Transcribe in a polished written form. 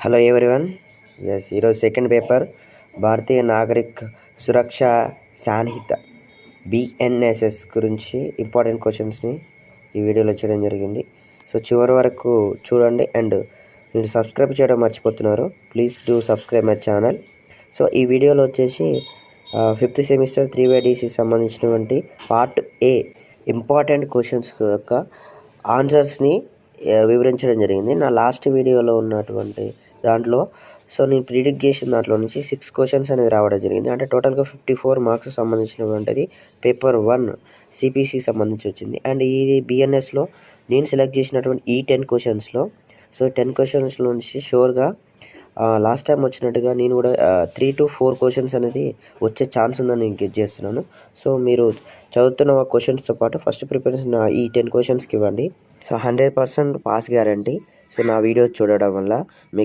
Hello everyone. ఈరోజు second paper భారతీయ నాగరిక్ సురక్ష సాన్నిహిత BNSS గురించి important క్వశ్చన్స్ని ఈ వీడియోలో చేయడం జరిగింది. సో చివరి వరకు చూడండి అండ్ మీరు సబ్స్క్రైబ్ చేయడం మర్చిపోతున్నారు, please do subscribe my channel. So ఈ వీడియోలో వచ్చేసి 5th సెమిస్టర్ 3/DC సంబంధించినటువంటి పార్ట్ ఏ ఇంపార్టెంట్ క్వశ్చన్స్ యొక్క ఆన్సర్స్ని వివరించడం జరిగింది. నా లాస్ట్ వీడియోలో ఉన్నటువంటి దాంట్లో నేను ప్రిడిక్ట్ చేసిన దాంట్లో నుంచి 6 క్వశ్చన్స్ అనేది రావడం జరిగింది. అంటే టోటల్గా 54 మార్క్స్ సంబంధించినటువంటిది పేపర్ 1 సిపిసి సంబంధించి వచ్చింది. అండ్ ఈ బిఎన్ఎస్లో నేను సెలెక్ట్ చేసినటువంటి ఈ 10 క్వశ్చన్స్లో 10 క్వశ్చన్స్ నుంచి షూర్గా లాస్ట్ టైం వచ్చినట్టుగా నేను కూడా 3 to 4 క్వశ్చన్స్ అనేది వచ్చే ఛాన్స్ ఉందని నేను గెస్ చేస్తున్నాను. సో మీరు చదువుతున్న క్వశ్చన్స్తో పాటు ఫస్ట్ ప్రిఫరెన్స్ ఈ 10 క్వశ్చన్స్కి ఇవ్వండి. So 100% pass guarantee. సో నా వీడియో చూడడం వల్ల